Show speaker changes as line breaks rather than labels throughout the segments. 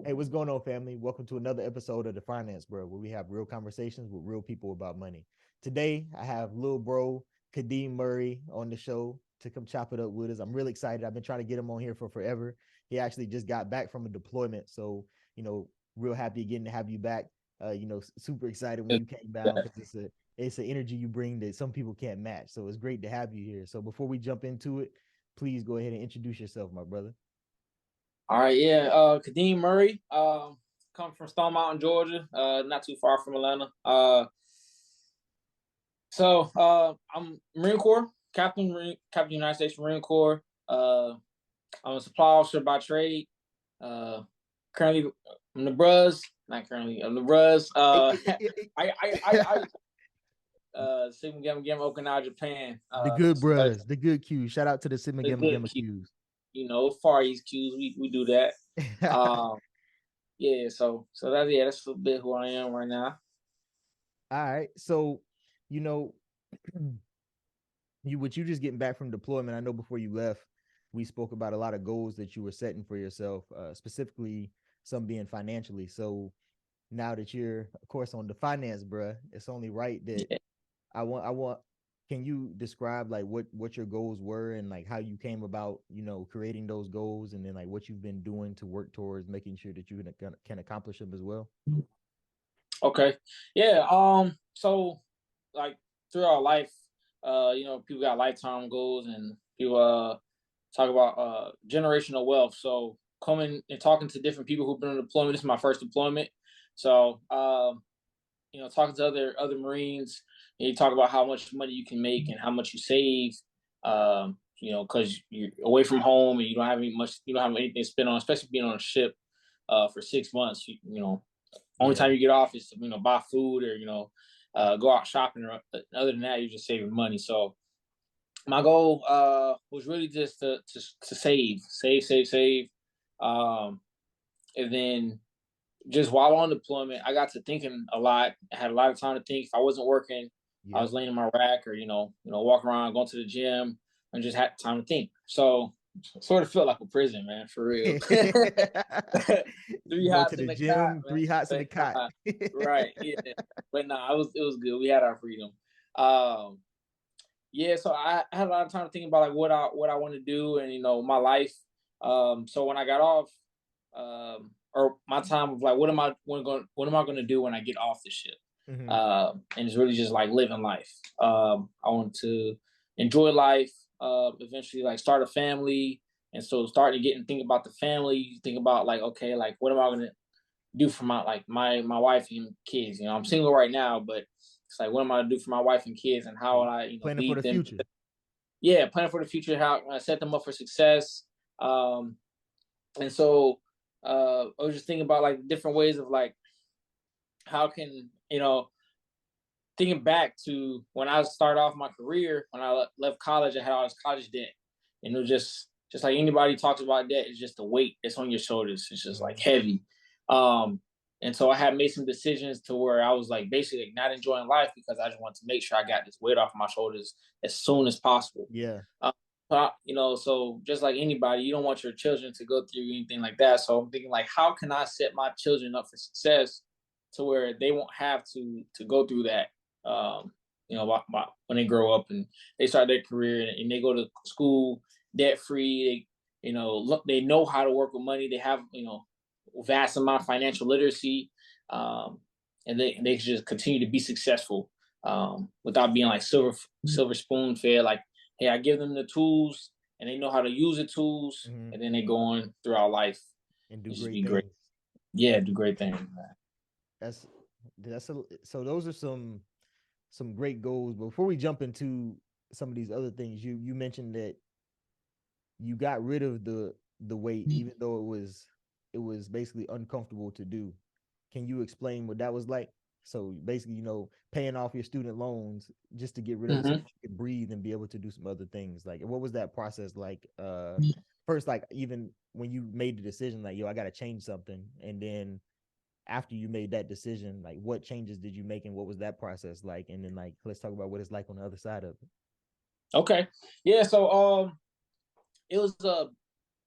Hey, what's going on, family? Welcome to another episode of the Finance Bro, where we have real conversations with real people about money. Today, I have little bro Kadeem Murray on the show to come chop it up with us. I'm really excited. I've been trying to get him on here for forever. He actually just got back from a deployment, so real happy getting to have you back. Super excited when you came down because it's an energy you bring that some people can't match. So it's great to have you here. So before we jump into it, please go ahead and introduce yourself, my brother.
All right, yeah. Kadeem Murray, come from Stone Mountain, Georgia, not too far from Atlanta. I'm Marine Corps, Captain United States Marine Corps. I'm a supply officer by trade. Currently, I'm the Bruz. Not currently, I'm the Bruz. Sigma Gamma Gamma, Okinawa, Japan.
The good bros, the good Qs. Shout out to the Sigma
The
Gamma
good
Gamma
Q,
Qs.
Far East Qs. We do that. Yeah. So that's a bit who I am right now.
All right. So, you know, you just getting back from deployment. I know before you left, we spoke about a lot of goals that you were setting for yourself, specifically some being financially. So now that you're, of course, on the finance, bruh, it's only right that
Yeah.
I want. Can you describe like what your goals were and like how you came about, creating those goals, and then like what you've been doing to work towards making sure that you can accomplish them as well?
Okay. Yeah. So like throughout life, people got lifetime goals and people talk about generational wealth. So coming and talking to different people who've been on deployment. This is my first deployment. So talking to other Marines, and you talk about how much money you can make and how much you save. Because you're away from home and you don't have you don't have anything to spend on, especially being on a ship for 6 months. Only
Yeah.
time you get off is to buy food or go out shopping. Or other than that, you're just saving money. So my goal was really just to save. Um, and then just while on deployment, I got to thinking a lot. I had a lot of time to think. If I wasn't working, I
Yep.
was laying in my rack or walking around, going to the gym, and just had time to think. So sort of felt like a prison, man, for real. Three
Go to
hots in
the
the cot,
gym,
man.
3 hots in the cot.
Right, yeah. But no, it was good. We had our freedom. Um, yeah, so I had a lot of time to think about like what I want to do and my life. So when I got off, or my time of like what am I going to do when I get off the ship?
Hmm.
And it's really just like living life. I want to enjoy life. Eventually, like start a family, and so starting to get and think about the family. You think about like, okay, like what am I going to do for my wife and kids? I'm single right now, but it's like what am I going to do for my wife and kids, and how will I
Planning for
lead
the
them?
future.
Yeah, plan for the future. How I set them up for success. And so I was just thinking about like different ways of like how can thinking back to when I started off my career, when I left college, I had all this college debt, and it was just like anybody talks about debt, it's just a weight that's on your shoulders. It's just like
Hmm.
heavy. Um, and so I had made some decisions to where I was like basically like not enjoying life because I just wanted to make sure I got this weight off my shoulders as soon as possible.
Yeah.
So just like anybody, you don't want your children to go through anything like that. So I'm thinking like, how can I set my children up for success to where they won't have to go through that? When they grow up and they start their career and they go to school debt free, look, they know how to work with money. They have vast amount of financial literacy, um, and they just continue to be successful without being like silver spoon fed. Like, hey, I give them the tools and they know how to use the tools,
Hmm.
and then they go on throughout life
And do
and just
great
be great.
things.
Yeah, do great things, man.
That's so those are some great goals. Before we jump into some of these other things, you mentioned that you got rid of the weight, even though it was basically uncomfortable to do. Can you explain what that was like? So basically, paying off your student loans just to get rid of it so
Mm-hmm.
you could breathe and be able to do some other things. Like, what was that process like? First, like even when you made the decision, like, yo, I got to change something, and then after you made that decision, like, what changes did you make, and what was that process like? And then, like, let's talk about what it's like on the other side of it.
Okay. Yeah. So it was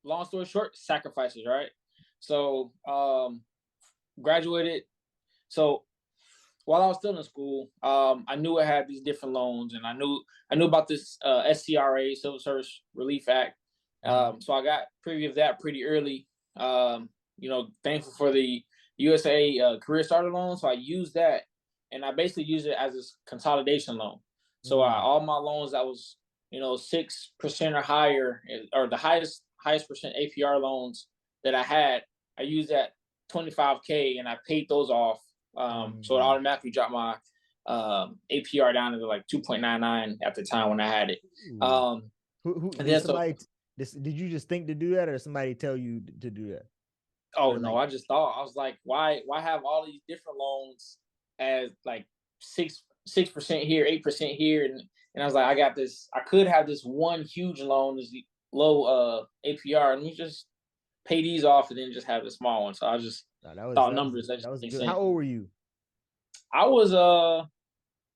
long story short, sacrifices, right? So graduated. So while I was still in school, I knew I had these different loans, and I knew about this SCRA, Civil Service Relief Act. So I got privy of that pretty early. Thankful for the USA Career Starter loan, so I used that, and I basically used it as a consolidation loan. So all my loans that was 6% or higher, or the highest percent APR loans that I had, I used that 25K, and I paid those off. So it automatically dropped my APR down to like 2.99 at the time when I had it.
Who
And
did
then
somebody? Did you just think to do that, or somebody tell you to do that?
Oh no, I just thought, I was like, why have all these different loans as like 6% here, 8% here, and I was like, I got this. I could have this one huge loan, this low APR, and we just pay these off and then just have the small one. So I just thought numbers.
That was good. How old were you?
I was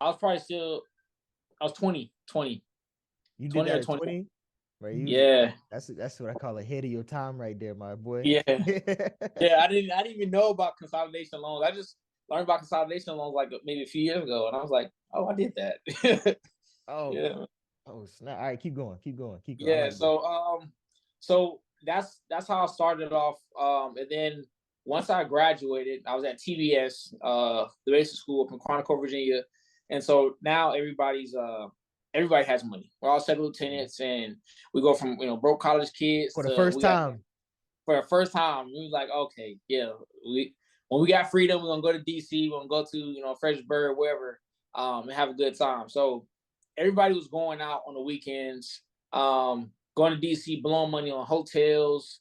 probably still, I was 20.
You did that at 20? Right?
Yeah.
That's what I call ahead of your time right there, my boy.
Yeah. Yeah, I didn't even know about consolidation loans. I just learned about consolidation loans like maybe a few years ago, and I was like, oh, I did that.
Oh.
Yeah.
Oh, snap. All right, keep going.
Yeah, so that's how I started off. And then once I graduated, I was at TBS, the basic school up in Quantico, Virginia. And so now everybody has money. We're all second lieutenants, and we go from broke college kids
for the first time.
For the first time, we was like, okay, yeah, when we got freedom, we're gonna go to DC, we're gonna go to Fredericksburg, wherever, and have a good time. So everybody was going out on the weekends, going to DC, blowing money on hotels,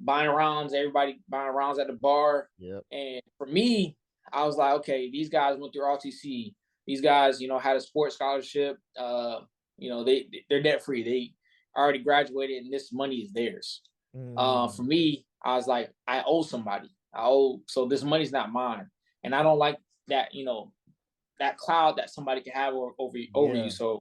buying rounds. Everybody buying rounds at the bar.
Yep.
And for me, I was like, okay, these guys went through ROTC. These guys, had a sports scholarship. They're debt free. They already graduated, and this money is theirs. For me, I was like, I owe somebody. So this money's not mine, and I don't like that. That cloud that somebody can have over you. So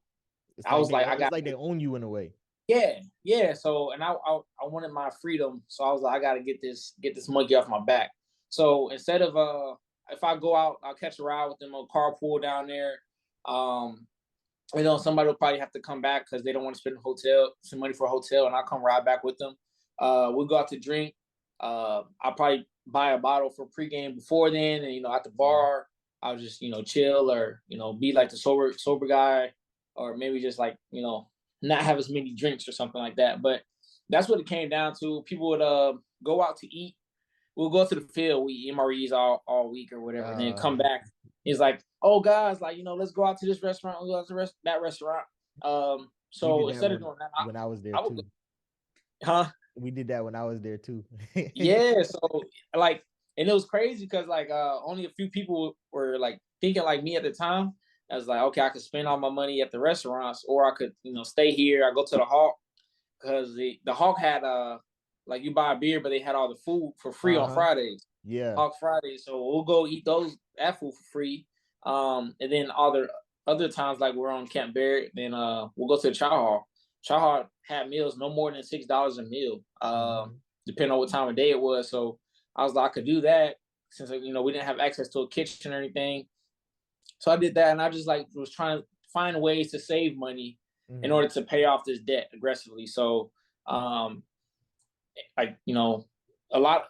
I was like,
it's like they own you in a way.
Yeah. So, and I wanted my freedom. So I was like, I got to get this monkey off my back. So instead of if I go out, I'll catch a ride with them on carpool down there. Somebody will probably have to come back because they don't want to spend some money for a hotel, and I'll come ride back with them. We'll go out to drink. I'll probably buy a bottle for pregame before then, and at the bar, I'll just chill, or be like the sober guy, or maybe just like not have as many drinks or something like that. But that's what it came down to. People would go out to eat. We'll go to the field, we eat MREs all week or whatever, and then come back. He's like, oh guys, like let's go out to this restaurant, we'll go out to that restaurant. So instead of doing that,
when I was there too. We did that when I was there too.
Yeah, so like, and it was crazy because like only a few people were like thinking like me at the time. I was like, okay, I could spend all my money at the restaurants, or I could stay here. I go to the Hawk, because the Hawk had like you buy a beer, but they had all the food for free on Fridays.
Yeah,
Hawk Fridays. So we'll go eat that food for free. And then other times, like we're on Camp Barrett, then we'll go to the Chow Hall. Chow Hall had meals no more than $6 a meal, depending on what time of day it was. So I was like, I could do that since we didn't have access to a kitchen or anything. So I did that, and I just like was trying to find ways to save money in order to pay off this debt aggressively. So a lot,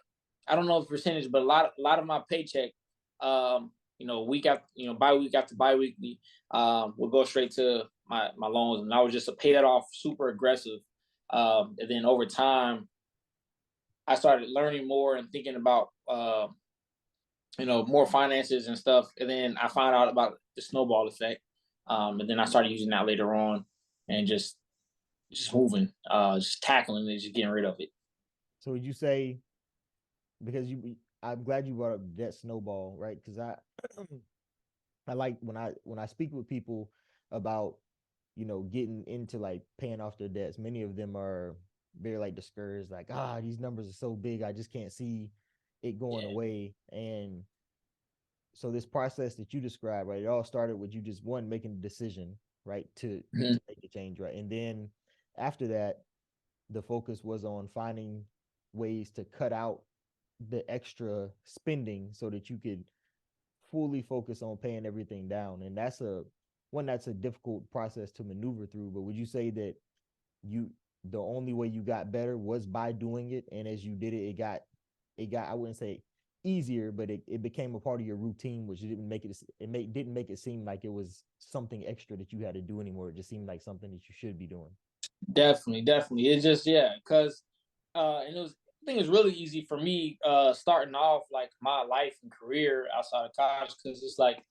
I don't know the percentage, but a lot of my paycheck, week after, bi-week after bi-weekly, will go straight to my loans. And I was just to pay that off super aggressive. And then over time, I started learning more and thinking about, more finances and stuff. And then I found out about the snowball effect. And then I started using that later on, and just moving, just tackling it, just getting rid of it.
So would you say, because I'm glad you brought up that snowball, right? Because I like when I speak with people about getting into like paying off their debts. Many of them are very like discouraged, like these numbers are so big, I just can't see it going away. And so this process that you described, right, it all started with you just making a decision, right, to make a change, right, and then after that, the focus was on finding ways to cut out the extra spending so that you could fully focus on paying everything down. And that's a difficult process to maneuver through. But would you say that you the only way you got better was by doing it, and as you did it, I wouldn't say easier, but it became a part of your routine, which didn't make it seem like it was something extra that you had to do anymore. It just seemed like something that you should be doing.
Definitely, definitely. It's just, yeah, because and it was, I think it's really easy for me starting off like my life and career outside of college, because it's like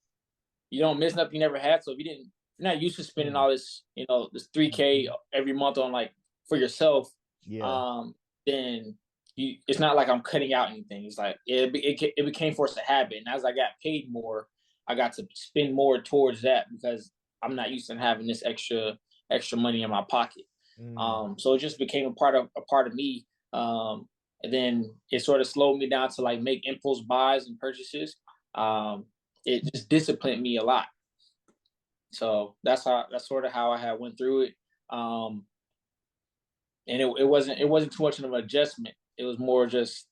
you don't miss nothing you never had. So if you're not used to spending
Mm,
all this, this 3K every month on like for yourself,
yeah.
um, then it's not like I'm cutting out anything. It's like it became forced a habit, and as I got paid more, I got to spend more towards that because I'm not used to having this extra money in my pocket.
Mm.
So it just became a part of me. And then it sort of slowed me down to like make impulse buys and purchases. Um, it just disciplined me a lot. So that's sort of how I had went through it. Um, and it wasn't too much of an adjustment. It was more just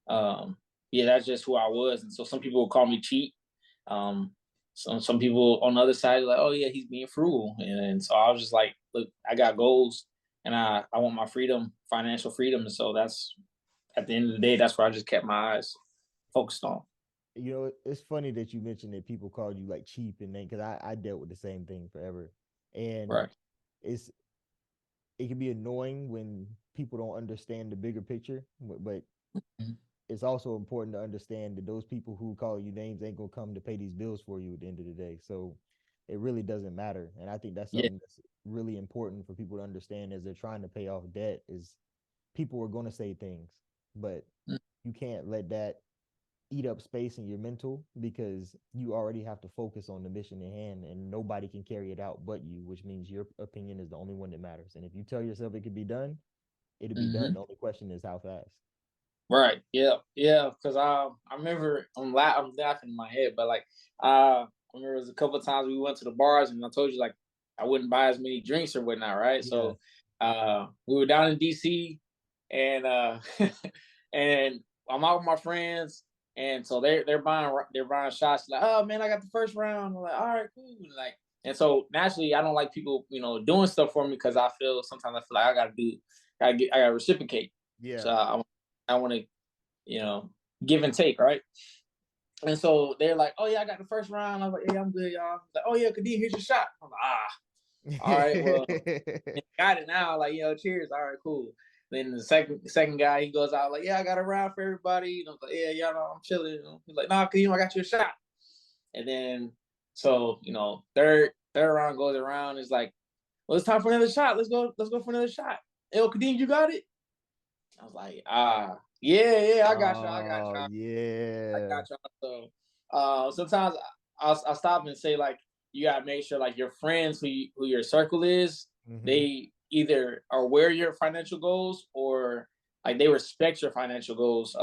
yeah, that's just who I was. And so some people would call me cheap. Um, some people on the other side are like, oh yeah, he's being frugal. And so I was just like, look, I got goals, and I want my freedom, financial freedom. And so that's, at the end of the day, that's where I just kept my eyes focused on.
It's funny that you mentioned that people called you like cheap and then because I dealt with the same thing forever. And
Right.
it's it can be annoying when people don't understand the bigger picture, but
Mhm.
it's also important to understand that those people who call you names ain't gonna come to pay these bills for you at the end of the day. So it really doesn't matter. And I think that's
Yeah.
something that's really important for people to understand as they're trying to pay off debt is people are gonna say things, but you can't let that eat up space in your mental because you already have to focus on the mission at hand and nobody can carry it out but you, which means your opinion is the only one that matters. And if you tell yourself it could be done, it'll be done.
Mm-hmm.
The only question is how fast.
Right. Yeah. Yeah. Because I remember I'm laughing in my head, but like I remember it was a couple of times we went to the bars, and I told you like I wouldn't buy as many drinks or whatnot, right?
Yeah.
So we were down in DC, and and I'm out with my friends, and so they're buying shots, like, oh man, I got the first round. I'm like, all right, cool. And so naturally I don't like people doing stuff for me, because sometimes I feel like I gotta reciprocate. So
Yeah.
I want to, you know, give and take, right? And so they're like, "Oh yeah, I got the first round." I was like, "Yeah, I'm good, y'all." Like, "Oh yeah, Kadeem, here's your shot." I'm like, all right, well, got it now. Like, cheers. All right, cool. Then the second guy, he goes out like, "Yeah, I got a round for everybody." And I was like, "Yeah, y'all know I'm chilling." He's like, "Nah, Kadeem, I got you a shot." And then so third round goes around. It's like, "Well, it's time for another shot. Let's go for another shot." Yo, Kadeem, you got it? I was like, yeah, yeah, I got
Oh
y'all, I
yeah.
got y'all. So sometimes I'll stop and say like, you gotta make sure like your friends who your circle is,
Mm-hmm.
they either are aware of your financial goals, or like they respect your financial goals.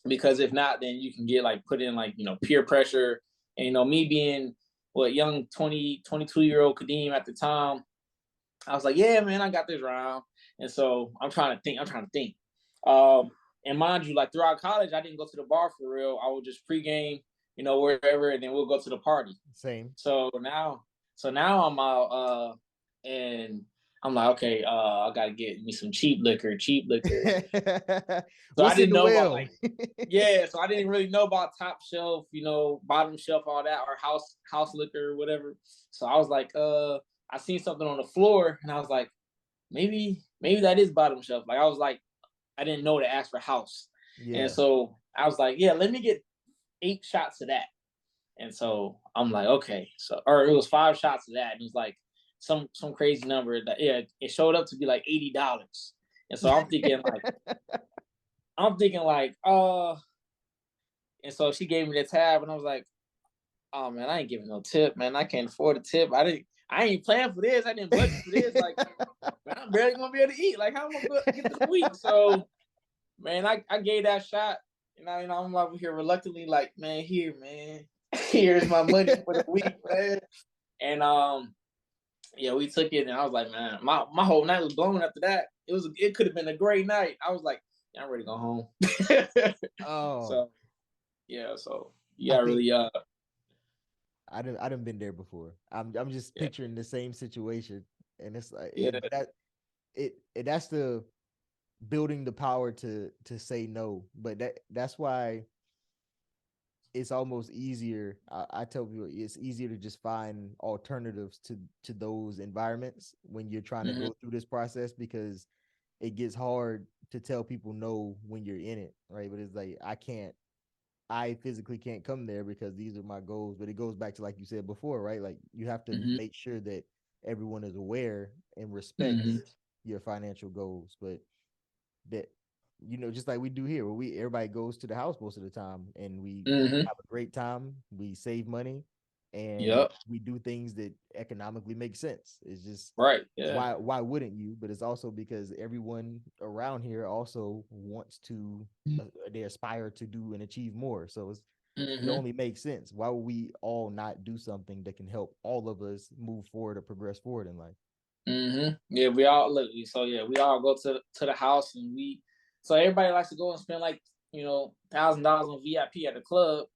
Because if not, then you can get like put in like peer pressure. And me being what young 22-year-old Kadeem at the time, I was like, yeah, man, I got this round. And so I'm trying to think. Um, and mind you, like throughout college, I didn't go to the bar for real. I would just pregame, wherever, and then we'll go to the party.
Same.
So now I'm out, and I'm like, okay, I gotta get me some cheap liquor. So I
What's in
didn't
the
know about
well?
like, yeah, so I didn't really know about top shelf, bottom shelf, all that, or house liquor or whatever. So I was like, I seen something on the floor, and I was like, maybe that is bottom shelf. Like I was like, I didn't know to ask for house, and
Yeah.
so I was like, yeah, let me get 8 shots of that. And so I'm like, okay, so or it was 5 shots of that, and it was like some crazy number that, yeah, it showed up to be like $80. And so I'm thinking like, and so she gave me the tab, and I was like, oh man, I ain't giving no tip, man. I can't afford a tip. I ain't planning for this. I didn't budget for this. Like, man, I'm barely gonna be able to eat. Like, how am I gonna get through the week? So, man, I gave that shot, and I'm over here reluctantly, like, man, here, man, here's my money for the week, man. And yeah, we took it, and I was like, man, my whole night was blown after that. It could have been a great night. I was like, yeah, I'm ready to go home.
Oh,
So yeah, so
I
yeah,
think
really,
I done been there before. I'm just
yeah,
picturing the same situation, and it's like,
yeah,
but that's the building the power to say no. But that's why it's almost easier. I tell people it's easier to just find alternatives to those environments when you're trying to
hmm
go through this process, because it gets hard to tell people no when you're in it, right? But it's like I physically can't come there because these are my goals. But it goes back to, like you said before, right? Like you have to
hmm
make sure that everyone is aware and
hmm
respects your financial goals. But that, just like we do here, where we everybody goes to the house most of the time, and we
hmm
have a great time, we save money, and
yep,
we do things that economically make sense. It's just,
right, yeah,
why wouldn't you? But it's also because everyone around here also wants to, they aspire to do and achieve more. So it
hmm
only makes sense. Why would we all not do something that can help all of us move forward or progress forward in life?
yeah. We all look. So yeah, we all go to the house, and so everybody likes to go and spend like $1,000 on VIP at the club.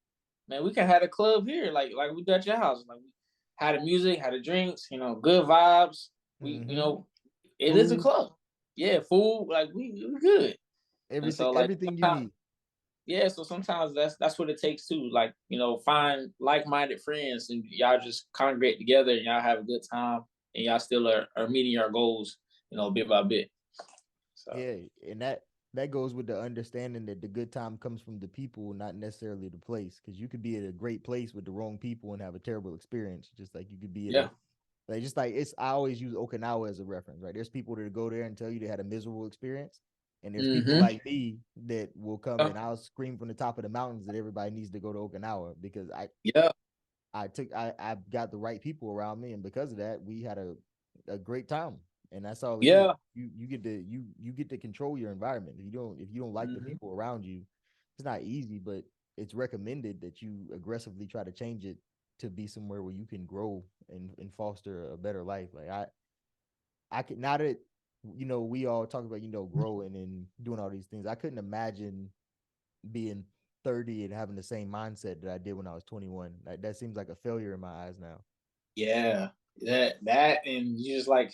Man, we can have a club here, like we do at your house. Like we had the music, had the drinks, good vibes. We,
Mm-hmm.
it is a
Food,
club. Yeah, food, like we good. And
everything,
so like
everything you
sometimes,
need.
yeah, so sometimes that's what it takes too. Like, find like-minded friends and y'all just congregate together and y'all have a good time and y'all still are meeting your goals, bit by bit. So
Yeah, and that goes with the understanding that the good time comes from the people, not necessarily the place. Because you could be at a great place with the wrong people and have a terrible experience, just like you could be at
yeah.
a, like, just like it's. I always use Okinawa as a reference, right? There's people that go there and tell you they had a miserable experience, and there's people
Mm-hmm.
like me that will come and I'll scream from the top of the mountains that everybody needs to go to Okinawa, because
Yeah.
I got the right people around me, and because of that, we had a great time, and that's all it is.
Yeah.
You get to control your environment. If you don't like the
Mm-hmm.
people around you, it's not easy, but it's recommended that you aggressively try to change it to be somewhere where you can grow and foster a better life. Like I could, now that we all talk about growing and doing all these things. I couldn't imagine being 30 and having the same mindset that I did when I was 21. Like, that seems like a failure in my eyes now.
Yeah. That and you just like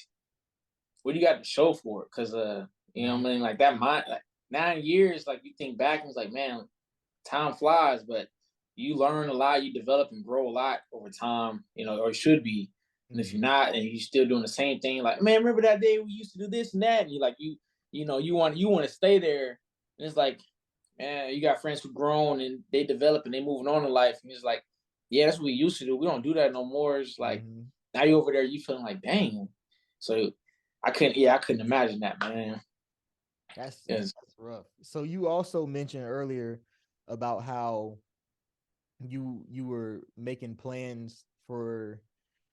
what do you got to show for it? Because
Mm-hmm.
what I mean, like that mind, like 9 years, like you think back and it's like, man, time flies, but you learn a lot, you develop and grow a lot over time, or should be. And if you're
Mm-hmm.
not, and you're still doing the same thing, like, man, remember that day we used to do this and that, and you like you want to stay there, and it's like, man, you got friends who grown and they develop and they moving on in life, and it's like, yeah, that's what we used to do. We don't do that no more. It's like
Mm-hmm.
now you over there, you feeling like, dang. So I couldn't imagine that, man.
That's
Yes.
that's rough. So you also mentioned earlier about how you were making plans for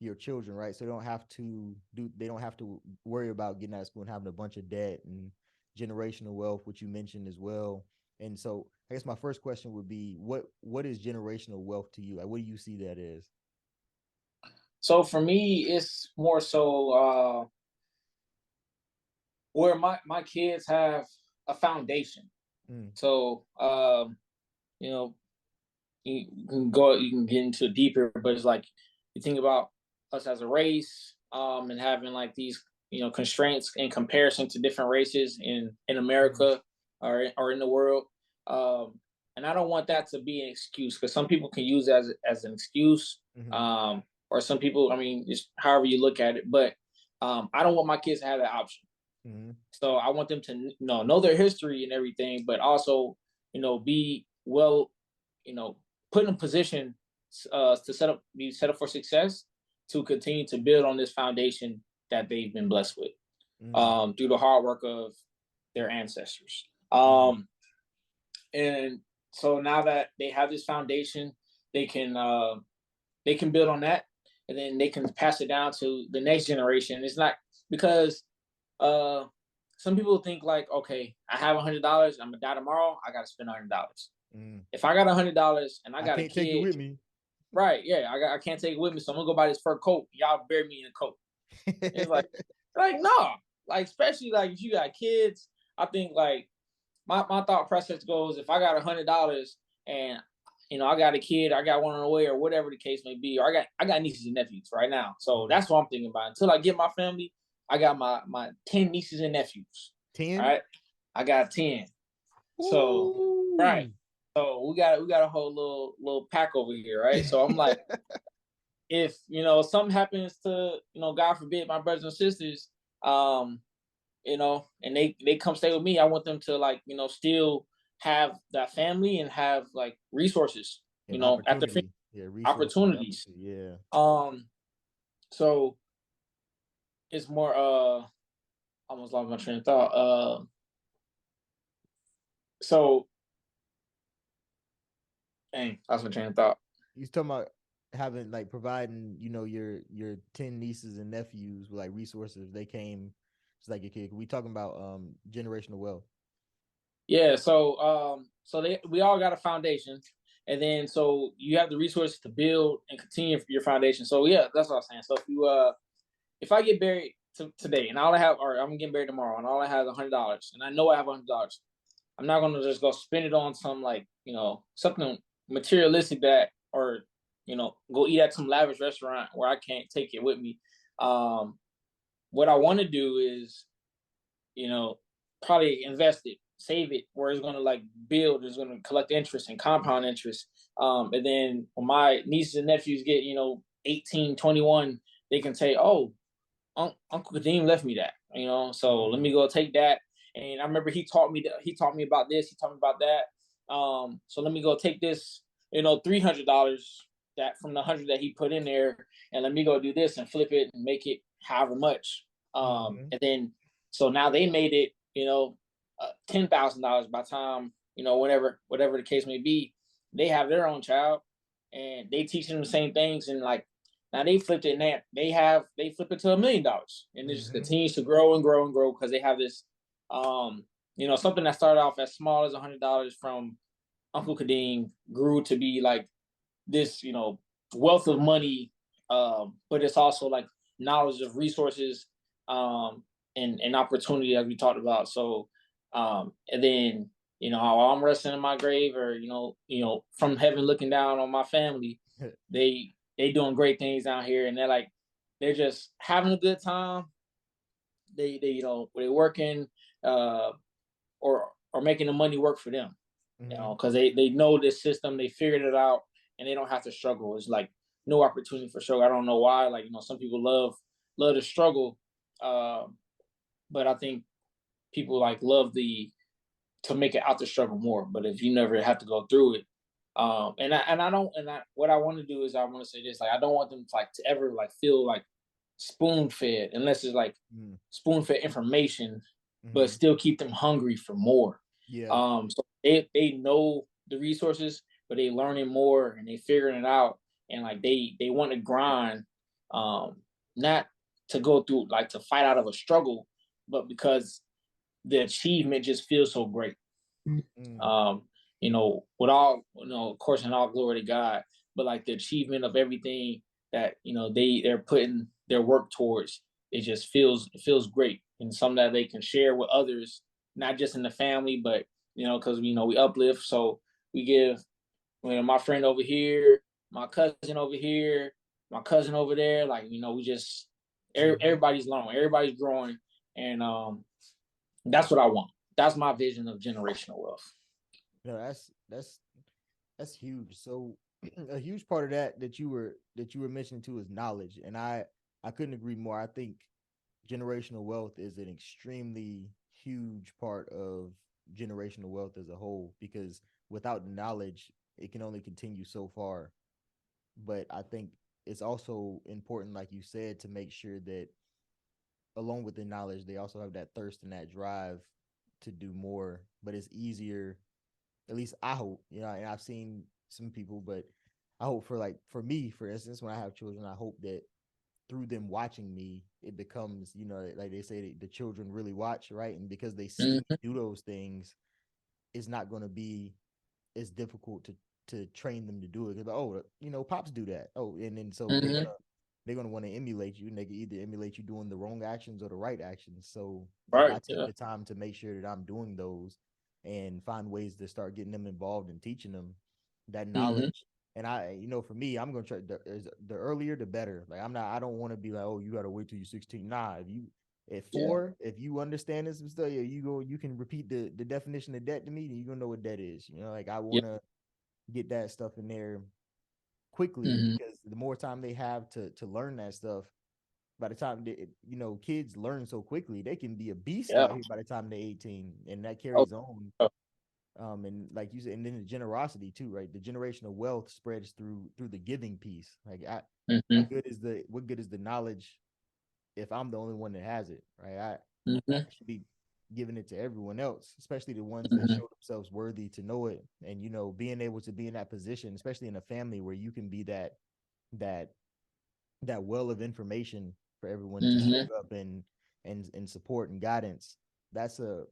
your children, right? So they don't have to worry about getting out of school and having a bunch of debt and generational wealth, which you mentioned as well. And so I guess my first question would be, what is generational wealth to you? Like, what do you see that as?
So for me, it's more so where my kids have a foundation.
Mm,
So you know, you can get into it deeper, but it's like you think about us as a race, and having like these, constraints in comparison to different races in
mm,
America or in the world. And I don't want that to be an excuse because some people can use it as an excuse.
mhm,
Um, or some people, I mean, just however you look at it. But I don't want my kids to have that option.
mhm,
So I want them to know their history and everything, but also be well, put in a position to be set up for success to continue to build on this foundation that they've been blessed with
mm,
through the hard work of their ancestors.
mm,
And so now that they have this foundation, they can uh, they can build on that, and then they can pass it down to the next generation. It's not because uh, some people think like, okay, I have $100, I'm gonna die tomorrow, I gotta spend $100.
mm.
If I got $100 and I
I
got a
can't take it
kid,
with me.
right? Yeah, I can't take it with me, so I'm gonna go buy this fur coat. Y'all bury me in a coat. And it's like no, like especially like if you got kids, I think like my thought process goes, if I got $100 and I got a kid, I got one on the way, or whatever the case may be, or I got nieces and nephews right now. So that's what I'm thinking about. Until I get my family, I got my 10 nieces and nephews.
10?
All right. I got 10. So right.
Ooh.
So we got a whole little pack over here, right? So I'm like, if something happens to, God forbid, my brothers and sisters, um, and they come stay with me, I want them to, like, still have that family and have like resources,
An
at their
opportunity. Yeah, resources,
opportunities.
yeah.
So it's more almost lost my train of thought. So dang, lost my train of thought.
You talking about having, like, providing, your 10 nieces and nephews with, like, resources. They came just like your kid. We talking about generational wealth.
Yeah, so we all got a foundation, and then so you have the resources to build and continue your foundation. So yeah, that's what I'm saying. So if I get buried today and all I have, or I'm getting buried tomorrow and all I have is $100, and I know I have $100, I'm not gonna just go spend it on some, like, something materialistic, that, or go eat at some lavish restaurant where I can't take it with me. Um, what I want to do is, you know, probably invest it, save it, where it's gonna like build, it's gonna collect interest and compound interest. And then when my nieces and nephews get, 18, 21, they can say, oh, Uncle Kadeem left me that, so let me go take that. And I remember he taught me about this, he taught me about that. So let me go take this, $300 that from the 100 that he put in there, and let me go do this and flip it and make it however much. And then so now they made it, $10,000 by the time, whatever the case may be. They have their own child, and they teach them the same things, and like now they flipped it, and they flip it to $1 million, and it just continues to grow and grow and grow because they have this, something that started off as small as $100 from Uncle Kadeem grew to be like this, wealth of money, but it's also like knowledge of resources, and opportunity, as we talked about. So, and then while I'm resting in my grave, or from heaven looking down on my family, they doing great things down here, and they're just having a good time. They they're working, or making the money work for them, because they know this system, they figured it out, and they don't have to struggle. It's like no opportunity for struggle. I don't know why. Like, some people love to struggle, but I think people like love to make it out the struggle more. But if you never have to go through it, what I want to do is, I want to say this, like, I don't want them to ever like feel like spoon fed, unless it's like spoon fed information, but still keep them hungry for more.
Yeah.
So they know the resources, but they learning more and they figuring it out, and like they want to grind, not to go through, like, to fight out of a struggle, but because the achievement just feels so great. Um, with all, of course, and all glory to God, but like the achievement of everything that they're putting their work towards, it feels great, and something that they can share with others, not just in the family, but because we uplift. So we give, my friend over here, my cousin over here, my cousin over there, like, we just everybody's learning, everybody's growing, and that's what I want. That's my vision of generational wealth.
No, that's huge. So a huge part of that you were mentioning too is knowledge, and I couldn't agree more. I think generational wealth is an extremely huge part of generational wealth as a whole, because without knowledge, it can only continue so far. But I think it's also important, like you said, to make sure that along with the knowledge, they also have that thirst and that drive to do more. But it's easier, at least I hope, and I've seen some people, but I hope for me, for instance, when I have children, I hope that through them watching me, it becomes, like they say, the children really watch, right? And because they see me
Mm-hmm.
do those things, it's not going to be as difficult to train them to do it. Because, oh, pops do that. Oh, and then so
Mm-hmm.
they're gonna want to emulate you, and they can either emulate you doing the wrong actions or the right actions. So if I
Right.
take
Yeah.
the time to make sure that I'm doing those, and find ways to start getting them involved and teaching them that
Mm-hmm.
knowledge. And for me, I'm gonna try the earlier the better. Like I don't want to be like, oh, you gotta wait till you're 16. Nah, if you at
Yeah.
4, if you understand this and stuff, yeah, you can repeat the definition of debt to me, then you're gonna know what debt is. Like I
Yeah.
wanna get that stuff in there quickly,
Mm-hmm.
because the more time they have to learn that stuff, by the time kids learn so quickly, they can be a beast
Yeah.
out here by the time they're 18, and that
Oh.
carries on.
Oh.
And like you said, and then the generosity too, right? The generational wealth spreads through the giving piece. Like
Mm-hmm.
what good is the knowledge if I'm the only one that has it, right? I
Mm-hmm.
should be giving it to everyone else, especially the ones that
Mm-hmm.
show themselves worthy to know it. And being able to be in that position, especially in a family where you can be that that well of information for everyone to
Mm-hmm.
soak up and support and guidance. That's a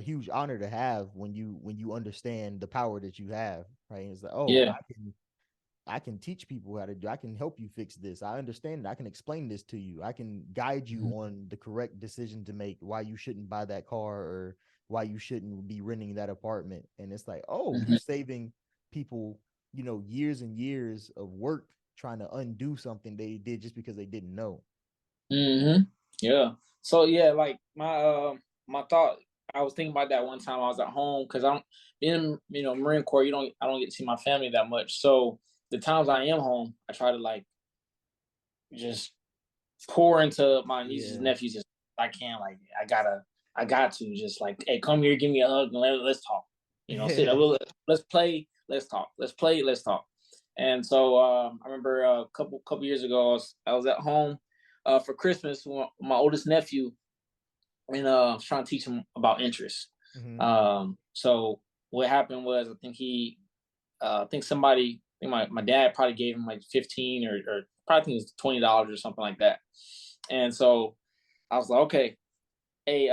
huge honor to have when you understand the power that you have, right? It's like, oh,
Yeah.
I can teach people how to do. I can help you fix this. I understand it. I can explain this to you. I can guide you
Mm-hmm.
on the correct decision to make, why you shouldn't buy that car or why you shouldn't be renting that apartment. And it's like, oh,
Mm-hmm.
you saving people, years and years of work trying to undo something they did just because they didn't know.
Mm-hmm. Yeah. So yeah, like my thought, I was thinking about that one time I was at home because I don't in Marine Corps. I don't get to see my family that much. So the times I am home, I try to like just pour into my nieces and
Yeah.
nephews as I can. Like I got to just like, hey, come here, give me a hug, and let's talk. Sit up, let's play, let's talk, let's play, let's talk. And so I remember a couple years ago, I was at home for Christmas with my oldest nephew, and I was trying to teach him about interest.
Hmm.
So what happened was, I think somebody, I think my dad probably gave him like 15 or probably think it was $20 or something like that. And so I was like, okay, hey,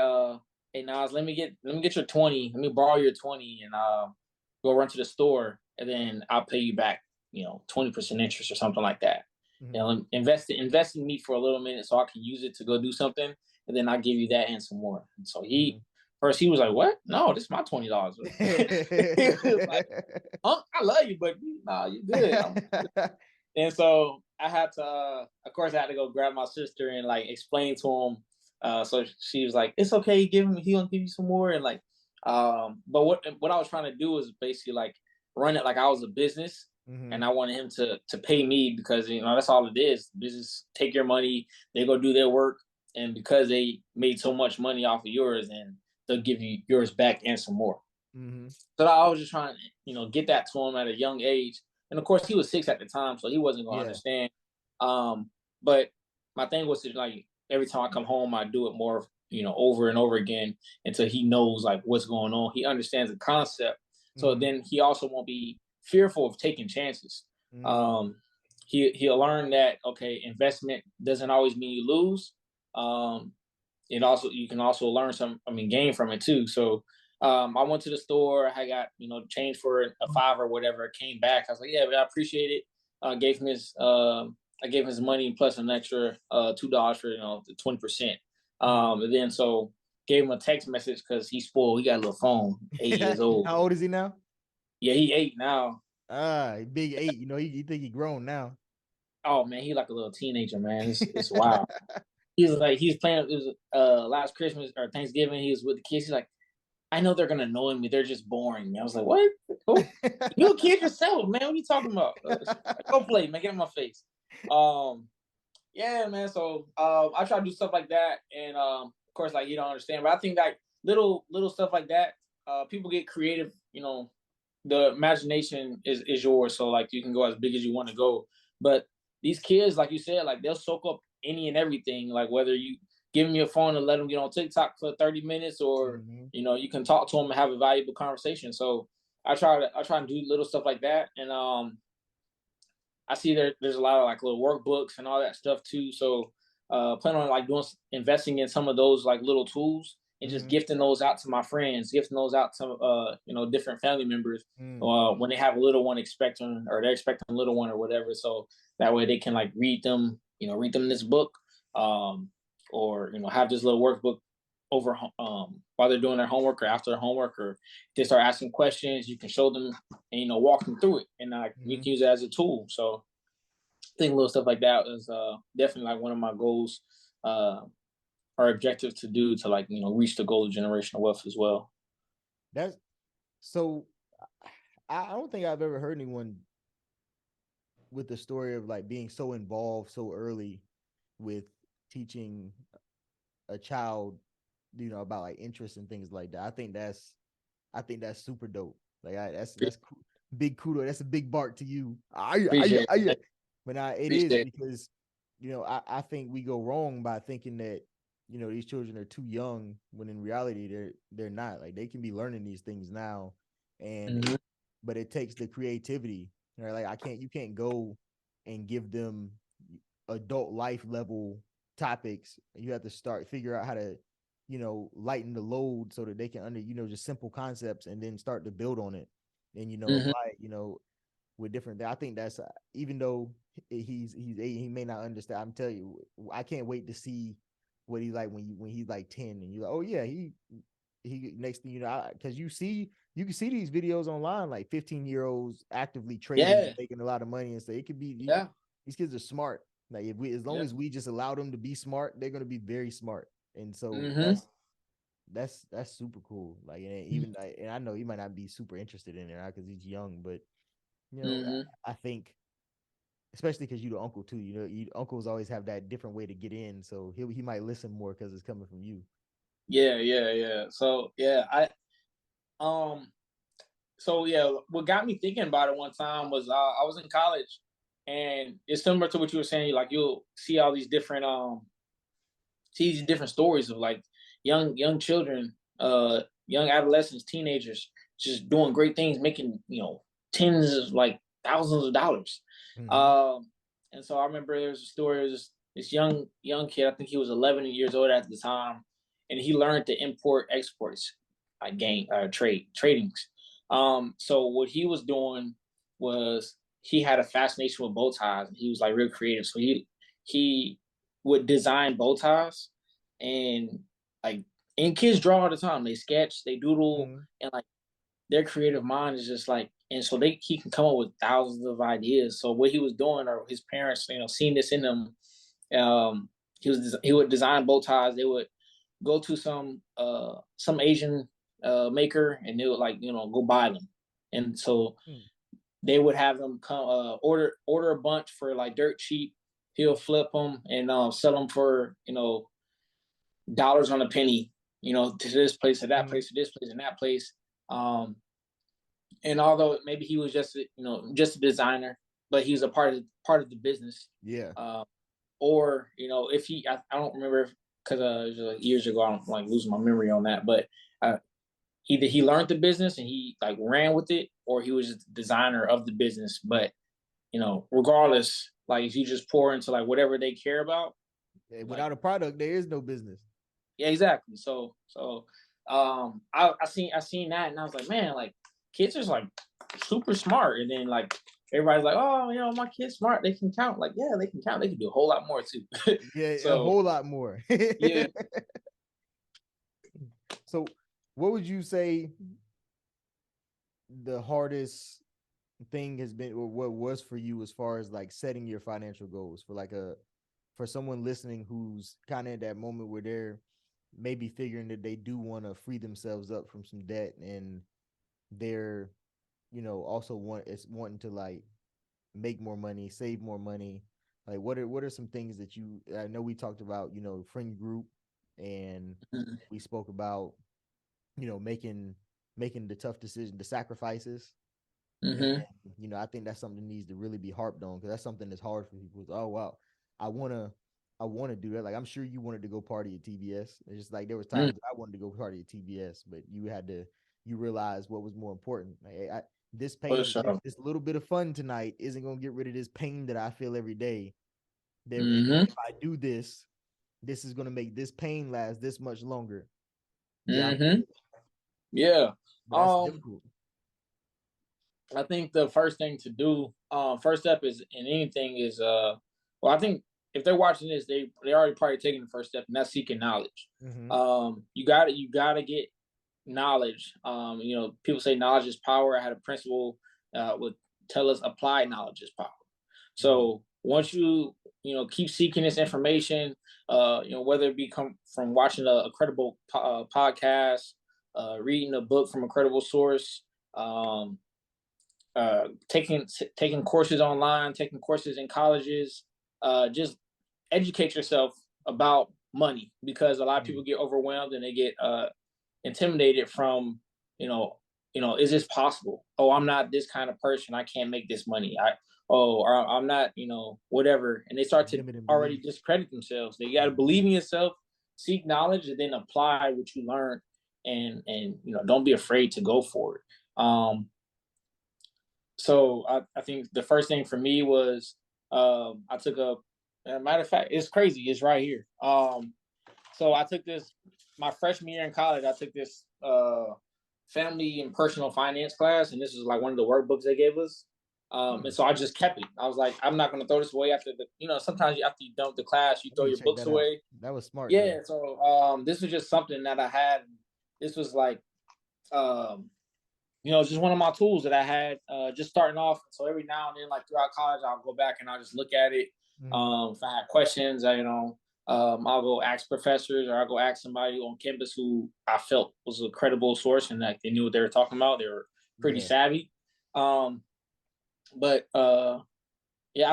hey Nas, let me get your 20, let me borrow your 20 and go run to the store and then I'll pay you back, 20% interest or something like that.
Hmm.
Invest in me for a little minute so I can use it to go do something, and then I'll give you that and some more. And so
Hmm.
he was like, what? No, this is my $20. He was like, I love you, but nah, you good. And so I had to, of course, I had to go grab my sister and like explain to him. So she was like, "It's okay, he gonna give you some more." And like, but what I was trying to do was basically like run it like I was a business,
Hmm.
and I wanted him to pay me because that's all it is. Business take your money, they go do their work, and because they made so much money off of yours, and they'll give you yours back and some more.
Hmm.
So I was just trying to, get that to him at a young age. And of course, he was 6 at the time, so he wasn't going to
Yeah.
understand. But my thing was to like every time I come home, I do it more, over and over again until he knows like what's going on. He understands the concept, so
Hmm.
then he also won't be fearful of taking chances.
Mm.
Um, he'll learn that okay, investment doesn't always mean you lose. Um, you can also learn gain from it too. So I went to the store, I got change for a five or whatever. I came back, I was like, yeah, I appreciate it. Gave him his I gave him his money plus an extra $2 for the 20%.
Mm.
And then so gave him a text message because he's spoiled. He got a little phone, 8 years old.
How old is he now?
Yeah, he 8 now.
Big 8. He think he grown now.
Oh man, he like a little teenager, man. It's wild. He's playing. It was last Christmas or Thanksgiving. He was with the kids. He's like, I know they're gonna annoy me. They're just boring. I was like, what? Oh, you a kid yourself, man. What are you talking about? Go play, man. Get in my face. Um, yeah, man. So I try to do stuff like that, and of course, like you don't understand, but I think like little stuff like that. People get creative. The imagination is yours, so like you can go as big as you want to go. But these kids, like you said, like they'll soak up any and everything. Like whether you give them your phone and let them get on TikTok for 30 minutes, or
Hmm.
you can talk to them and have a valuable conversation. So I try and do little stuff like that, and I see there's a lot of like little workbooks and all that stuff too. So plan on like investing in some of those like little tools and just
Hmm.
gifting those out to my friends, gifting those out to different family members
Mm.
when they have a little one expecting or they're expecting a little one or whatever. So that way they can like read them this book, or have this little workbook over while they're doing their homework or after their homework, or if they start asking questions, you can show them and walk them through it, and you
Mm-hmm.
can use it as a tool. So I think little stuff like that is definitely like one of my goals or objectives to do to like reach the goal of generational wealth as well.
That's so. I don't think I've ever heard anyone with the story of like being so involved so early with teaching a child, about like interests and things like that. I think that's super dope. Like that's cool. Big kudo. That's a big bark to you.
Appreciate it.
But it is
Appreciate it.
because I think we go wrong by thinking that these children are too young when in reality they're not. Like they can be learning these things now, and
Mm-hmm.
but it takes the creativity. Like you can't go and give them adult life level topics. You have to figure out how to lighten the load so that they can just simple concepts and then start to build on it and
Mm-hmm.
apply it with different. I think that's even though he may not understand. I'm telling you, I can't wait to see what he's like when he's like 10 and you're like, oh yeah, he next thing you know, because you can see these videos online, like 15-year-olds actively trading
Yeah.
and making a lot of money and say it could be.
Yeah.
These kids are smart. Like if we, as long
Yeah.
as we just allow them to be smart, they're gonna be very smart. And so
Mm-hmm.
that's super cool. Like and even and I know he might not be super interested in it because he's young, but
Mm-hmm.
I think especially because you the uncle too. Uncles always have that different way to get in, so he might listen more because it's coming from you.
Yeah. Yeah. Yeah. So yeah, um so yeah, what got me thinking about it one time was I was in college, and it's similar to what you were saying. Like you'll see all these different see these different stories of like young children, young adolescents, teenagers, just doing great things, making tens of like thousands of dollars.
Mm-hmm.
Um, and so I remember there was a story of this young kid. I think he was 11 years old at the time, and he learned to import exports, like tradings. So what he was doing was he had a fascination with bow ties, and he was like real creative. So he would design bow ties, and like and kids draw all the time. They sketch, they doodle,
Mm-hmm.
and like their creative mind is just like, and so he can come up with thousands of ideas. So what he was doing, or his parents, seeing this in them, um, he would design bow ties. They would go to some Asian maker, and they would like go buy them, and so they would have them come order a bunch for like dirt cheap. He'll flip them and sell them for dollars on a penny, to this place, to that
Mm-hmm.
place, to this place, and that place. And although maybe he was just a designer, but he was a part of the business.
Yeah.
Or if I don't remember because it was like years ago. I'm like losing my memory on that, but either he learned the business and he like ran with it, or he was just the designer of the business. But regardless, like if you just pour into like whatever they care about, like
Without a product, there is no business.
yeah, exactly. So I seen that, and I was like, man, like kids are like super smart, and then like everybody's like, oh, my kid's smart. They can count. Like, yeah, they can count. They can do a whole lot more too.
Yeah, a
So
whole lot more.
yeah.
So, what would you say the hardest thing has been, or what was for you as far as like setting your financial goals for for someone listening who's kind of at that moment where they're maybe figuring that they do want to free themselves up from some debt and they're also wanting to like make more money, save more money. Like what are some things that I know we talked about, friend group, and we spoke about, making the tough decision, the sacrifices. And
Mm-hmm.
I think that's something that needs to really be harped on because that's something that's hard for people. Oh wow, I wanna I want to do that. Like I'm sure you wanted to go party at TBS. It's just like there was
Mm-hmm.
times I wanted to go party at TBS, but you realized what was more important. Like this
For
pain,
sure.
this little bit of fun tonight isn't gonna get rid of this pain that I feel every day. And
Mm-hmm.
if I do this, this is gonna make this pain last this much longer. Yeah, I'm
Mm-hmm.
good.
Yeah.
But that's
Um,
difficult.
I think the first thing to do, first step is in anything is well, I think if they're watching this, they already probably taking the first step, and that's seeking knowledge.
Mm-hmm.
You gotta get knowledge. People say knowledge is power. I had a principal would tell us applied knowledge is power. So once keep seeking this information, whether it be come from watching a credible podcast, reading a book from a credible source, taking courses online, taking courses in colleges, just educate yourself about money, because a lot of people get overwhelmed and they get intimidated from, is this possible? Oh, I'm not this kind of person. I can't make this money. I'm not, whatever. And they start to already discredit themselves. They got to believe in yourself, seek knowledge, and then apply what you learn, and don't be afraid to go for it. So I think the first thing for me was I took matter of fact, it's crazy. It's right here. So I took this my freshman year in college. I took this family and personal finance class, and this is like one of the workbooks they gave us. And so I just kept it. I was like, I'm not going to throw this away after sometimes after you dump the class, you throw your books away.
That was smart.
Yeah. Though. So this was just something that I had. This was like, just one of my tools that I had just starting off. So every now and then, like throughout college, I'll go back and I'll just look at it. If I had questions, I'll go ask professors, or I'll go ask somebody on campus who I felt was a credible source and like they knew what they were talking about. They were pretty savvy. But I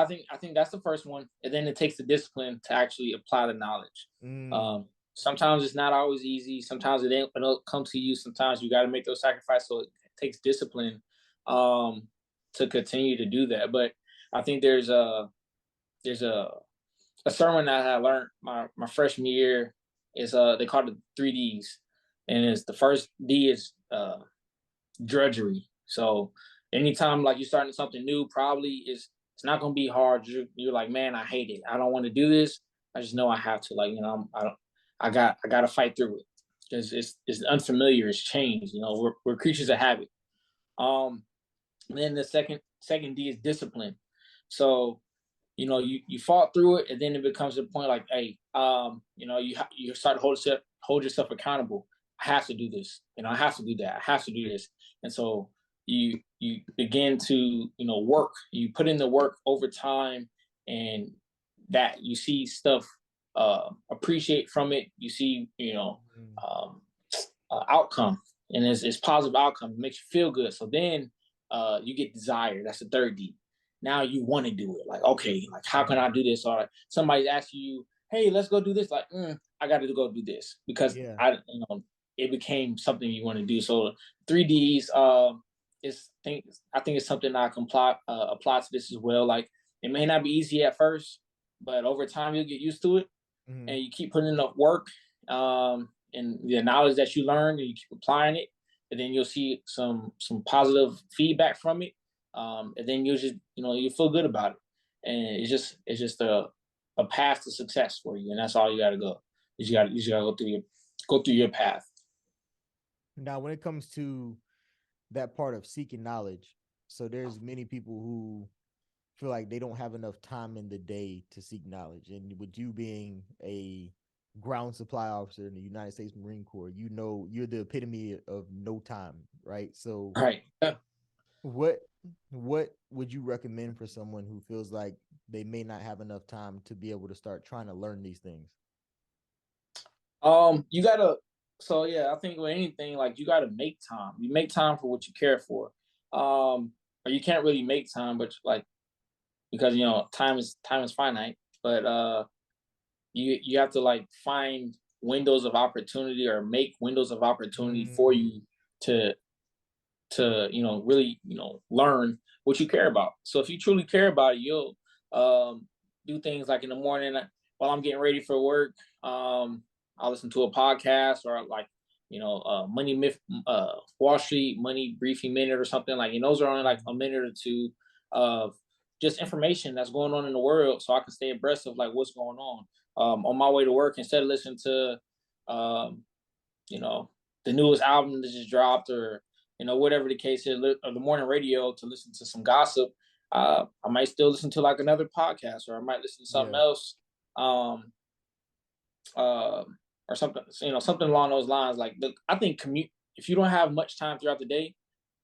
think that's the first one. And then it takes the discipline to actually apply the knowledge. Sometimes it's not always easy. Sometimes it'll come to you. Sometimes you got to make those sacrifices. So it takes discipline to continue to do that. But I think there's a sermon that I learned my freshman year is they call it 3 Ds. And it's the first D is drudgery. So anytime like you're starting something new, probably it's not going to be hard. You're like, man, I hate it. I don't want to do this. I just know I have to. Like, I got to fight through it because it's unfamiliar. It's change. We're creatures of habit. And then the second D is discipline. So, you fought through it, and then it becomes a point like, hey, you start to hold yourself accountable. I have to do this. I have to do that. I have to do this. And so you begin to work. You put in the work over time, and that you see stuff appreciate from it. You see outcome, and it's positive outcome. It makes you feel good. So then you get desire. That's the third D. Now you want to do it. Like, okay, like how can I do this? Or somebody's asking you, hey, let's go do this. Like, I got to go do this because it became something you want to do. So 3 Ds I think it's something I can apply to this as well. Like, it may not be easy at first, but over time you'll get used to it, and you keep putting enough work and the knowledge that you learn, and you keep applying it, and then you'll see some positive feedback from it, and then you just you feel good about it, and it's just a path to success for you, and that's all you got to go. You got to go through your path.
Now, when it comes to that part of seeking knowledge, so there's many people who feel like they don't have enough time in the day to seek knowledge. And with you being a ground supply officer in the United States Marine Corps, you're the epitome of no time, right? So
right. Yeah.
What would you recommend for someone who feels like they may not have enough time to be able to start trying to learn these things?
I think with anything, like, you gotta make time. You make time for what you care for. Or you can't really make time, but like, because time is finite. But you have to like find windows of opportunity, or make windows of opportunity for you to really learn what you care about. So if you truly care about it, you'll do things like in the morning while I'm getting ready for work. I'll listen to a podcast, or like Money Myth, Wall Street Money Briefing Minute or something. Like, those are only like a minute or two of just information that's going on in the world, so I can stay abreast of like what's going on my way to work, instead of listening to the newest album that just dropped, or whatever the case is, or the morning radio to listen to some gossip. I might still listen to like another podcast, or I might listen to something else um, uh, or something, something along those lines. Like, look, I think commute. If you don't have much time throughout the day,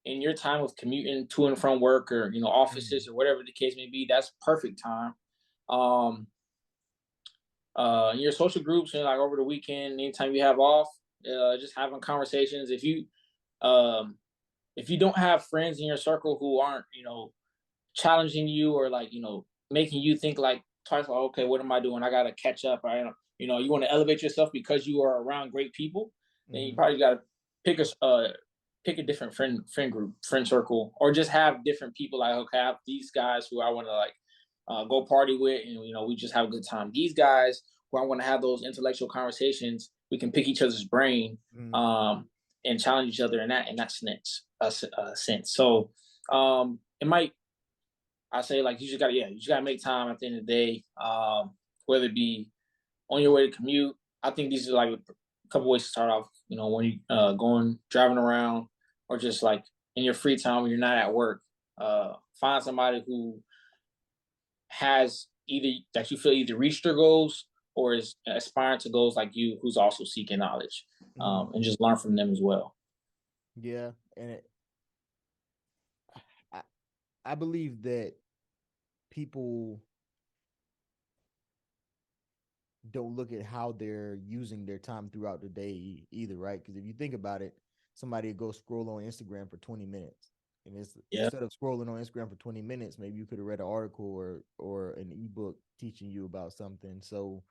in your time with commuting to and from work, or
Mm,
offices, or whatever the case may be, that's perfect time. Um, in your social groups, and like over the weekend, anytime you have off, just having conversations. Um, if you don't have friends in your circle who aren't, challenging you, or like, making you think like twice, like, okay, what am I doing? I gotta catch up. I don't, you want to elevate yourself because you are around great people, then you
mm-hmm,
probably gotta pick a different friend group, friend circle, or just have different people. Like, okay, I have these guys who I want to like go party with, and we just have a good time. These guys who I want to have those intellectual conversations, we can pick each other's brain,
mm,
um, and challenge each other in that sense. So it might, I say, like, you just gotta make time at the end of the day, whether it be on your way to commute. I think these are like a couple ways to start off. When you going driving around, or just like in your free time when you're not at work, find somebody who has either that you feel either reached their goals or is aspiring to goals like you, who's also seeking knowledge,
mm.
and just learn from them as well.
Yeah, and I, I believe that people don't look at how they're using their time throughout the day either, right? Because if you think about it, somebody go scroll on Instagram for 20 minutes. And it's
Yeah.
instead of scrolling on Instagram for 20 minutes, maybe you could have read an article or an ebook teaching you about something. So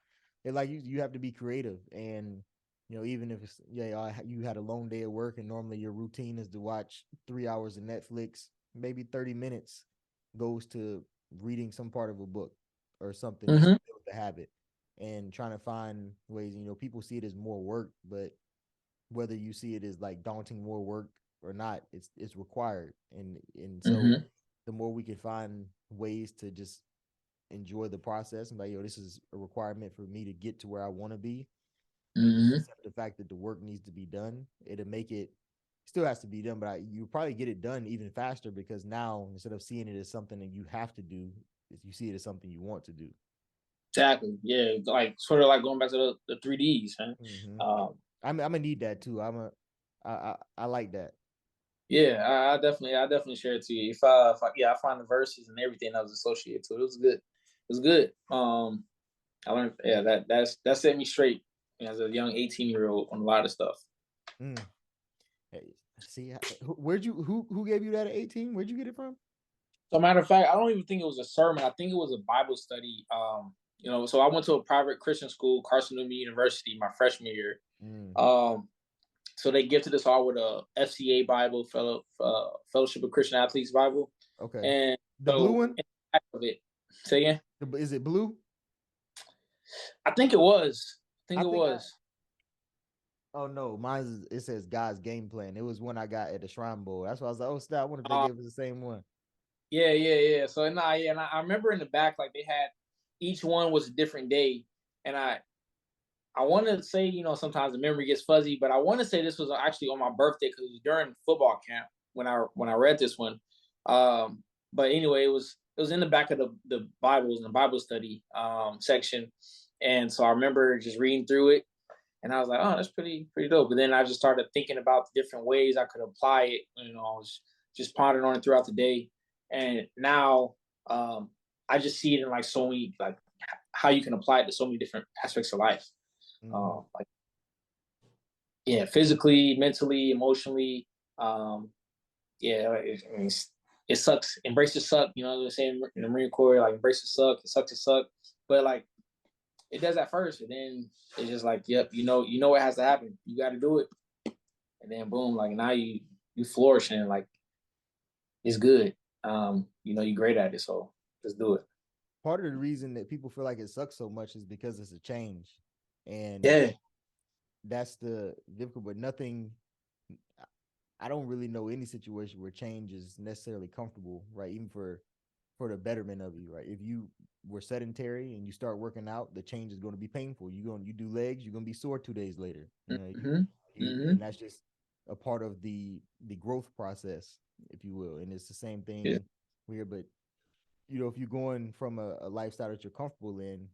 it like you have to be creative. And even if it's you had a long day at work and normally your routine is to watch 3 hours of Netflix, maybe 30 minutes goes to reading some part of a book or something just to
Hmm.
build the habit and trying to find ways. People see it as more work, but whether you see it as like daunting more work or not, it's required. And so
Hmm.
the more we can find ways to just enjoy the process and like, this is a requirement for me to get to where I want to be, and just
Hmm.
accept the fact that the work needs to be done. It'll make it still has to be done, but you probably get it done even faster because now instead of seeing it as something that you have to do, you see it as something you want to do.
Exactly. Yeah. Like, sort of like going back to the 3Ds, huh?
Mm-hmm.
Um,
I'm gonna need that too. I like that.
Yeah, I definitely share it to you. Yeah, I find the verses and everything that was associated to it. It was good. It was good. I learned, yeah, that set me straight, as a young 18-year-old, on a lot of stuff.
Mm. Hey, see, who gave you that at 18? Where'd you get it from?
So, matter of fact, I don't even think it was a sermon. I think it was a Bible study. So I went to a private Christian school, Carson University, my freshman year.
Mm.
Um, so they gifted us all with a FCA Bible, Fellowship of Christian Athletes Bible,
Okay.
and
The blue
so
one?
in the back of it, say again.
Is it blue?
I think it was. I think
I
it
think
was.
oh no, it says God's game plan. It was one I got at the Shrine Bowl. That's why I was like, oh snap, I wonder if they
Uh,
gave us the same one.
yeah, yeah, yeah. So, and I remember in the back, like, they had, each one was a different day, and I want to say, sometimes the memory gets fuzzy, but I want to say this was actually on my birthday, because it was during football camp when I read this one. Um, but anyway, it was in the back of the Bibles in the Bible study section, and so I remember just reading through it, and I was like, oh, that's pretty dope. But then I just started thinking about the different ways I could apply it. I was just pondering on it throughout the day, and now, I just see it in like so many, like, how you can apply it to so many different aspects of life.
Mm.
Like, yeah, physically, mentally, emotionally. Um, yeah, I mean, it sucks. Embrace the suck. They're saying in the Marine Corps, like, embrace the suck. It sucks to suck, but like, it does at first, and then it's just like, yep, what has to happen. You got to do it, and then boom, like, now you flourishing, like, it's good. You're great at it, so just do it.
Part of the reason that people feel like it sucks so much is because it's a change. And
Yeah.
that's the difficult, but nothing I don't really know any situation where change is necessarily comfortable, right? Even for the betterment of you, right? If you were sedentary and you start working out, the change is going to be painful. You do legs, you're going to be sore 2 days later.
Mm-hmm.
And
Mm-hmm.
that's just a part of the growth process, if you will. And it's the same
Yeah.
thing here, but if you're going from a lifestyle that you're comfortable in,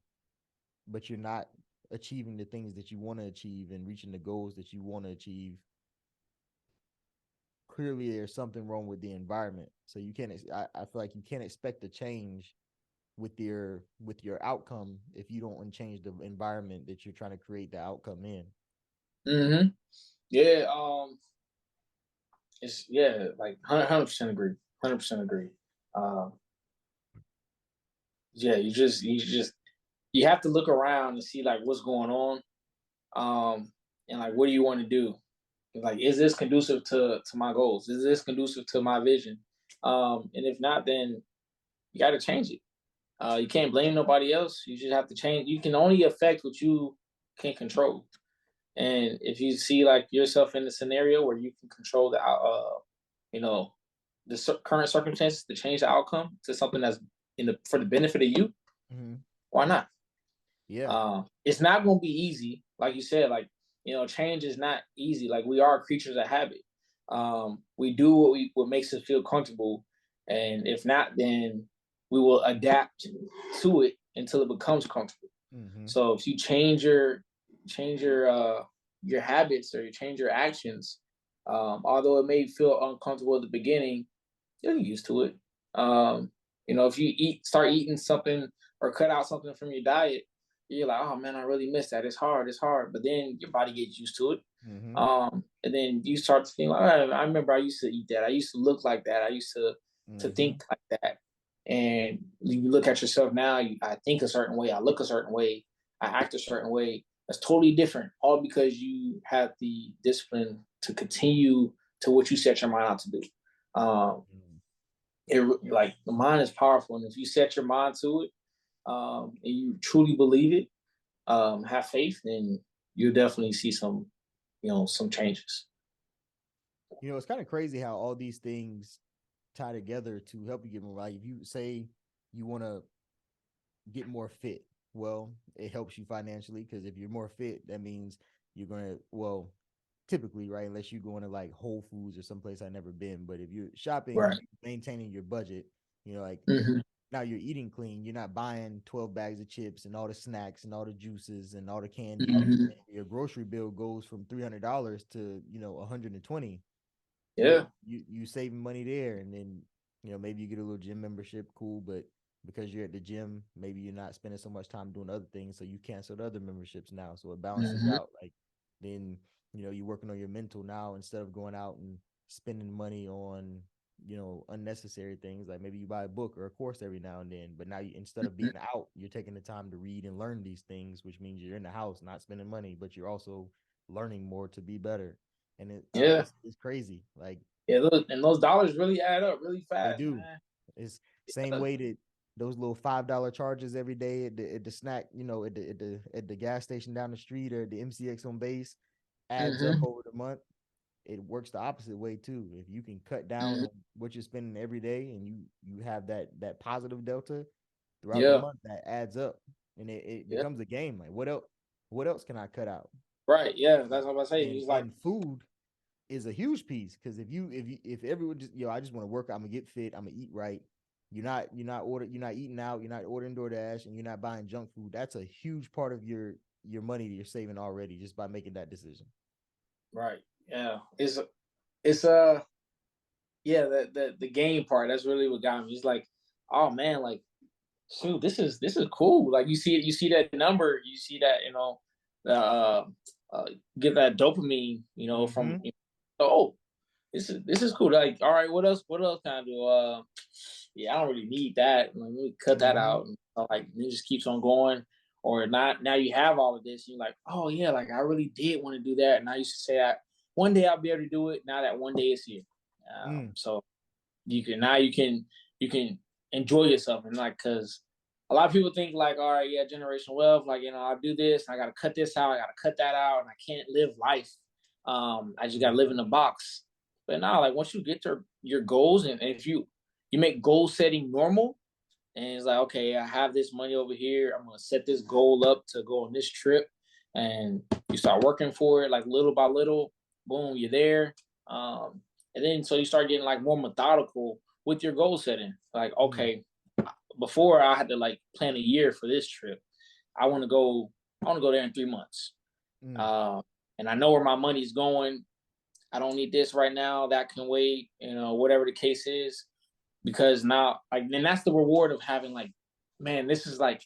but you're not achieving the things that you want to achieve and reaching the goals that you want to achieve, clearly there's something wrong with the environment. So you can't, I feel like you can't expect a change with your outcome if you don't change the environment that you're trying to create the outcome in.
Mm-hmm. Yeah. It's like 100% agree. 100% agree. Um, yeah, you have to look around and see like what's going on, and like what do you want to do? Like, is this conducive to my goals? Is this conducive to my vision? And if not, then you got to change it. You can't blame nobody else. You just have to change. You can only affect what you can control. And if you see like yourself in the scenario where you can control you know, the current circumstances to change the outcome to something that's for the benefit of you,
Mm-hmm.
why not?
Yeah.
It's not going to be easy, like you said. Like, change is not easy. Like, we are creatures of habit. We do what makes us feel comfortable, and if not, then we will adapt to it until it becomes comfortable.
Mm-hmm.
So if you change your habits or you change your actions, although it may feel uncomfortable at the beginning, you'll get used to it. If you start eating something or cut out something from your diet, you're like, oh man, I really miss that. It's hard. But then your body gets used to it.
Mm-hmm.
And then you start to think like, oh, I remember I used to eat that. I used to look like that. I used to
Mm-hmm.
think like that. And you look at yourself now, I think a certain way, I look a certain way, I act a certain way. That's totally different, all because you have the discipline to continue to what you set your mind out to do. Um, like, the mind is powerful, and if you set your mind to it, and you truly believe it, have faith, then you'll definitely see some changes.
It's kind of crazy how all these things tie together to help you get more. Like if you say you want to get more fit, well, it helps you financially because if you're more fit, that means you're gonna, well, typically, right? Unless you're going to like Whole Foods or someplace I've never been, but if you're shopping and
Right.
maintaining your budget, like
Mm-hmm.
now you're eating clean. You're not buying 12 bags of chips and all the snacks and all the juices and all the candy.
Mm-hmm.
Your grocery bill goes from $300 to 120.
Yeah.
You saving money there, and then maybe you get a little gym membership, cool, but because you're at the gym, maybe you're not spending so much time doing other things, so you cancel the other memberships now, so it balances
Mm-hmm.
out. Like then you're working on your mental now instead of going out and spending money on unnecessary things. Like maybe you buy a book or a course every now and then, but now instead of being out, you're taking the time to read and learn these things, which means you're in the house not spending money, but you're also learning more to be better. And
Yeah.
it's crazy. Like
Yeah. Those dollars really add up really
they
fast,
do.
man.
It's same
Yeah.
way that those little $5 charges every day at the snack, at the gas station down the street or the MCX on base adds up
Mm-hmm.
over the month. It works the opposite way too. If you can cut down
Mm-hmm.
on what you're spending every day and you have that positive delta throughout the
Yeah.
month, that adds up and it
Yeah.
becomes a game. Like what else can I cut out?
Right. Yeah. That's what I say.
And
He's like,
and food is a huge piece because if everyone just I just want to work, I'm gonna get fit, I'm gonna eat right. You're not eating out, you're not ordering DoorDash, and you're not buying junk food. That's a huge part of your money that you're saving already just by making that decision.
right. Yeah. It's yeah, the game part, that's really what got me. It's like, oh man, like, shoot, this is cool. Like, you see that number, you see that, the uh get that dopamine, from,
Mm-hmm.
oh, this is cool. Like, all right, what else can I do? Yeah, I don't really need that. Like, let me cut that
Mm-hmm.
out. And, like, it just keeps on going. Or not, now you have all of this, and you're like, oh yeah, like, I really did want to do that. And I used to say that one day I'll be able to do it. Now that one day is here.
Mm.
So you can enjoy yourself, and like, because a lot of people think like, all right, yeah, generational wealth, like, I do this, I gotta cut this out, I gotta cut that out, and I can't live life. I just gotta live in the box. But now, like, once you get to your goals, and if you make goal setting normal, and it's like, okay, I have this money over here, I'm gonna set this goal up to go on this trip, and you start working for it, like, little by little, boom, you're there. um and then, so you start getting like more methodical with your goal setting. Like,
Mm.
okay, before I had to like plan a year for this trip. I want to go. I want to go there in 3 months.
Mm,
Uh, and I know where my money's going. I don't need this right now. That can wait. Whatever the case is, because now, like, then that's the reward of having, like, man, this is like,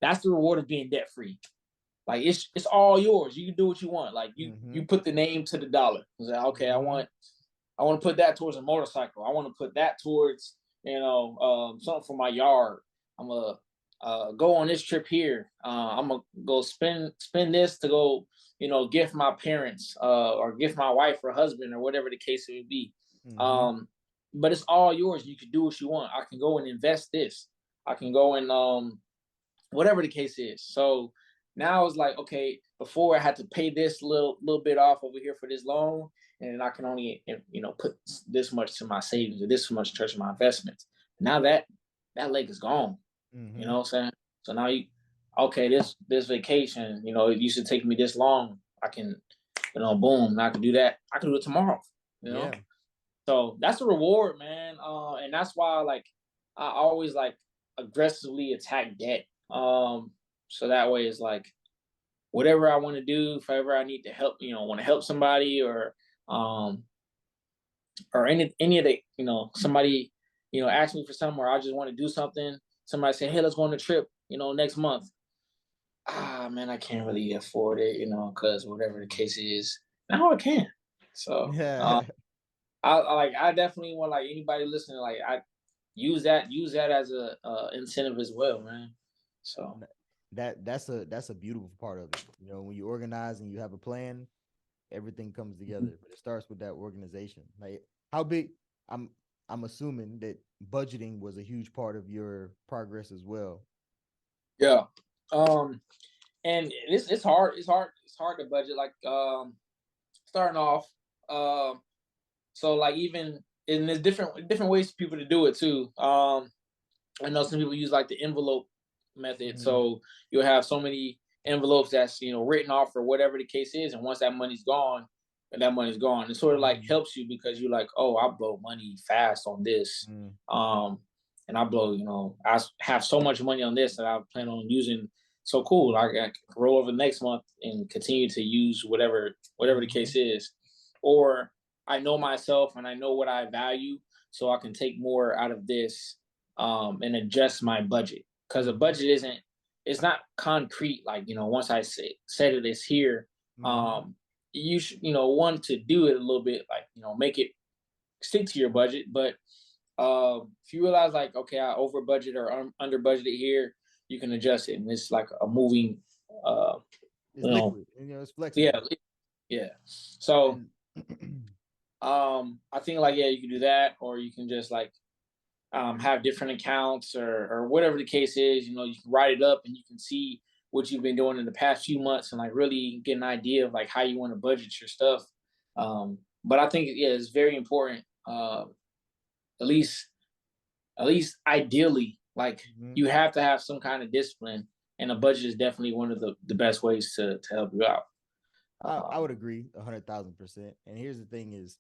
that's the reward of being debt free. Like, it's all yours. You can do what you want. Like,
mm-hmm,
you put the name to the dollar. It's like, okay,
mm-hmm,
I want to put that towards a motorcycle. I want to put that towards, something for my yard. I'm gonna go on this trip here. I'm gonna go spend this to go, gift my parents, or gift my wife or husband or whatever the case it would be.
mm-hmm.
But it's all yours. You can do what you want. I can go and invest this. I can go and whatever the case is. So now it's like, okay, before I had to pay this little bit off over here for this loan, and I can only put this much to my savings or this much towards my investments. Now that leg is gone. You
Mm-hmm.
know what I'm saying? So now okay, this vacation, it used to take me this long. I can, boom, I can do that. I can do it tomorrow. You know.
Yeah.
So that's a reward, man. And that's why, like, I always, like, aggressively attack debt. So that way it's like, whatever I want to do, if ever I need to help, want to help somebody, um or any of the, somebody, ask me for something, or I just want to do something. Somebody say, hey, let's go on a trip, next month. Ah, man, I can't really afford it, because whatever the case is, now I can. So
Yeah.
I definitely want, like, anybody listening, like, I use that as a incentive as well, man. So
That's a beautiful part of it. When you organize and you have a plan, everything comes together. But it starts with that organization. Like, how big? I'm I'm assuming that budgeting was a huge part of your progress as well.
yeah, um, and it's hard. It's hard to budget. Like, starting off, um, so, like, even, and there's different ways for people to do it too. I know some people use, like, the envelope method.
Mm-hmm.
So you'll have so many envelopes that's, written off or whatever the case is, and once that money's gone, and that money's gone, it sort of, like,
Mm-hmm.
helps you, because you're like, oh, I blow money fast on this, and I blow, have so much money on this that I plan on using. So cool, I can roll over the next month and continue to use whatever the
Mm-hmm.
case is, or I know myself and I know what I value, so I can take more out of this, and adjust my budget, because a
Mm-hmm.
budget isn't, it's not concrete. Like, once I said it is here,
Mm-hmm.
um, you should, want to do it a little bit, like, make it stick to your budget. But if you realize, like, okay, I over budget or under budgeted here, you can adjust it, and it's like a moving, uh,
It's
you know,
liquid. It's
yeah,
flexible.
yeah. So
And
I think, like, yeah, you can do that, or you can just, like, have different accounts, or whatever the case is. You can write it up and you can see what you've been doing in the past few months, and, like, really get an idea of, like, how you want to budget your stuff. But I think, yeah, it's very important. At least at least ideally, like,
mhm,
you have to have some kind of discipline, and a budget is definitely one of the best ways to help you out.
I
Um,
would agree 100,000%. And here's the thing: is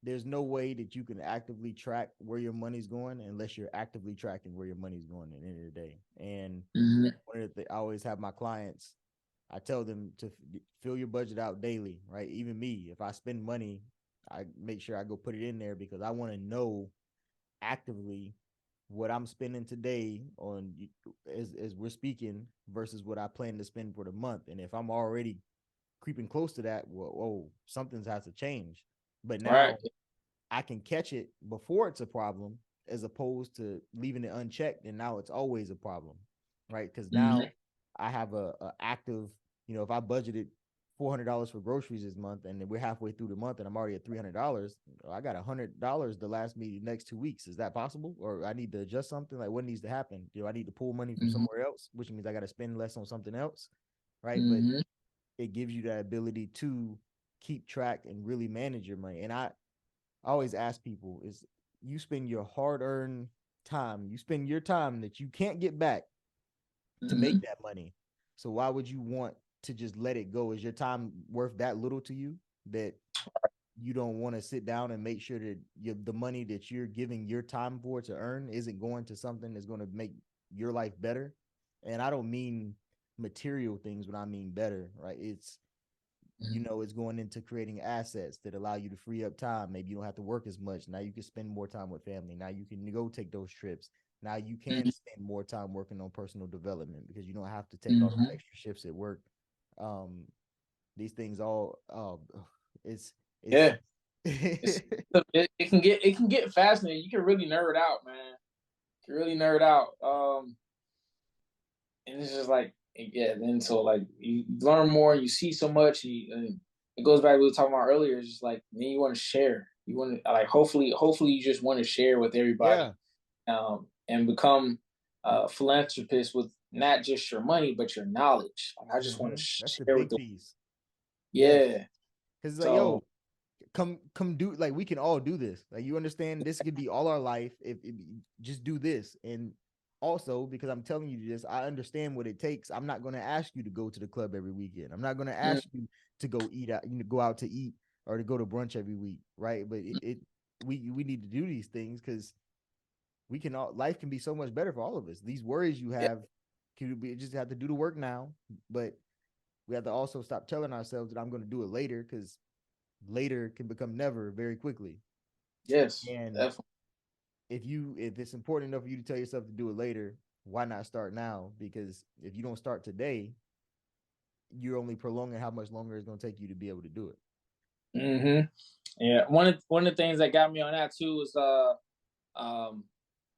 there's no way that you can actively track where your money's going unless you're actively tracking where your money's going at the end of the day. And
mhm,
one of the I always have my clients, I tell them to fill your budget out daily, right? Even me, if I spend money, I make sure I go put it in there because I want to know actively what I'm spending today on as we're speaking versus what I plan to spend for the month. And if I'm already creeping close to that, well, whoa, something's has to change. But
right.
now I can catch it before it's a problem as opposed to leaving it unchecked and now it's always a problem, right? Because
Mhm,
now I have a active, if I budgeted $400 for groceries this month and then we're halfway through the month and I'm already at $300, I got $100 to last me the next 2 weeks. Is that possible? Or I need to adjust something? Like, what needs to happen? I need to pull money from
mhm,
somewhere else, which means I got to spend less on something else, right? But
mhm,
it gives you that ability to keep track and really manage your money. And I always ask people is you spend your hard earned time, you spend your time that you can't get back to make
mhm.
that money. So why would you want to just let it go? Is your time worth that little to you that you don't want to sit down and make sure that the money that you're giving your time for to earn isn't going to something that's going to make your life better? And I don't mean material things when I mean better, right? It's, you know, it's going into creating assets that allow you to free up time. Maybe you don't have to work as much. Now you can spend more time with family. Now you can go take those trips. Now you can
Mhm.
spend more time working on personal development because you don't have to take all those
Mhm.
extra shifts at work. Um, these things all, it's it's
Yeah, it's it can get fascinating. You can really nerd out, man. You can really nerd out. And it's just like, yeah. Then so like you learn more, you see so much, and it goes back to what we were talking about earlier. It's just like then you want to share. You want to like hopefully you just want to share with
yeah.
everybody, and become a philanthropist with not just your money but your knowledge. Like I just want to
That's the
share with
big
the
piece. Yes.
yeah.
Because like,
So
yo, come do, like, we can all do this. Like, you understand, this could be all our life if just do this. And also, because I'm telling you this, I understand what it takes. I'm not going to ask you to go to the club every weekend. I'm not going to
mm,
ask you to go eat out, go out to eat or to go to brunch every week, right? But we need to do these things because we can all, life can be so much better for all of us. These worries you
yeah,
have can be, just have to do the work now, but we have to also stop telling ourselves that I'm going to do it later, because later can become never very quickly.
yes,
And
definitely.
if it's important enough for you to tell yourself to do it later, why not start now? Because if you don't start today, you're only prolonging how much longer it's going to take you to be able to do it.
Hmm. Yeah, one of the things that got me on that too was um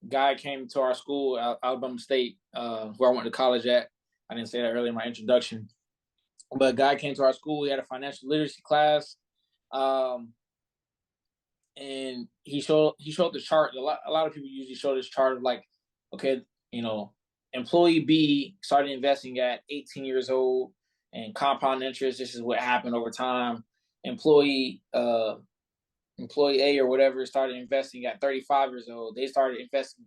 guy came to our school, Alabama State, where I went to college at. I didn't say that earlier in my introduction, but a guy came to our school. He had a financial literacy class, um, and he showed the chart. A lot of people usually show this chart of like, okay, you know, employee B started investing at 18 years old, and compound interest. This is what happened over time. Employee employee A or whatever started investing at 35 years old. They started investing,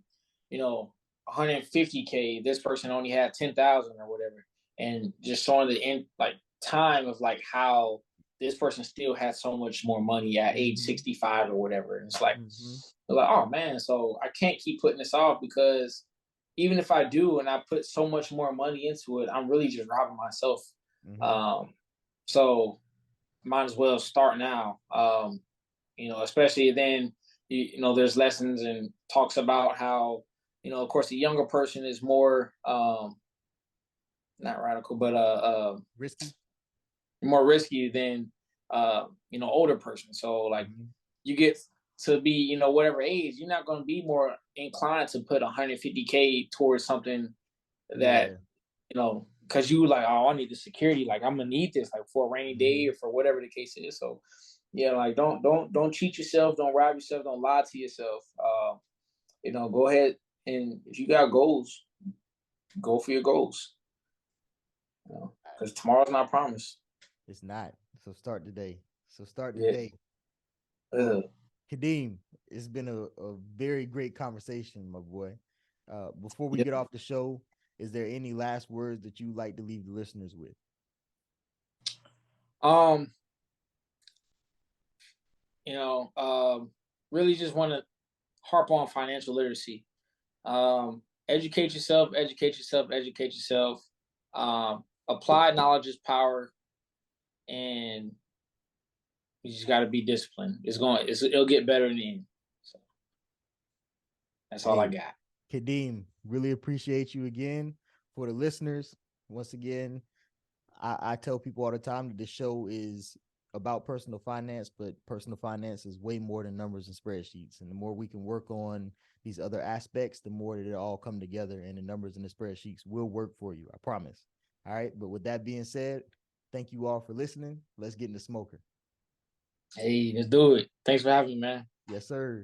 150K. This person only had 10,000 or whatever, and just showing the end like time of like how this person still had so much more money at age
Mm-hmm.
65 or whatever. And
Mm-hmm.
it's like, oh man, so I can't keep putting this off because even if I do and I put so much more money into it, I'm really just robbing myself.
Mm-hmm.
Um, so might as well start now. Especially then, there's lessons and talks about how, of course, the younger person is more, not radical, but
Risky.
more risky than, older person. So like
Mm-hmm.
you get to be, whatever age, you're not going to be more inclined to put 150K towards something that,
Yeah.
because you like, oh, I need the security. Like I'm gonna need this, like for a rainy day
Mm-hmm.
or for whatever the case is. So, yeah, like don't cheat yourself, don't rob yourself, don't lie to yourself. Go ahead and if you got goals, go for your goals. Because tomorrow's not promised.
It's not. So start today. So start
Yeah.
today. Well,
Ugh.
Kadeem, it's been a very great conversation, my boy. Before we
Yeah.
get off the show, is there any last words that you like to leave the listeners with?
Um. You know. Really, just want to harp on financial literacy. Educate yourself. Educate yourself. Educate yourself. Applied knowledge is power, and you just got to be disciplined. It'll get better in the end. So that's all I
Hey,
got.
Kadeem, really appreciate you again. For the listeners, once again, I tell people all the time that this show is about personal finance, but personal finance is way more than numbers and spreadsheets. And the more we can work on these other aspects, the more that it all come together, and the numbers and the spreadsheets will work for you. I promise. All right. But with that being said, thank you all for listening. Let's get into smoker.
Hey, let's do it. Thanks for having me, man.
Yes, sir.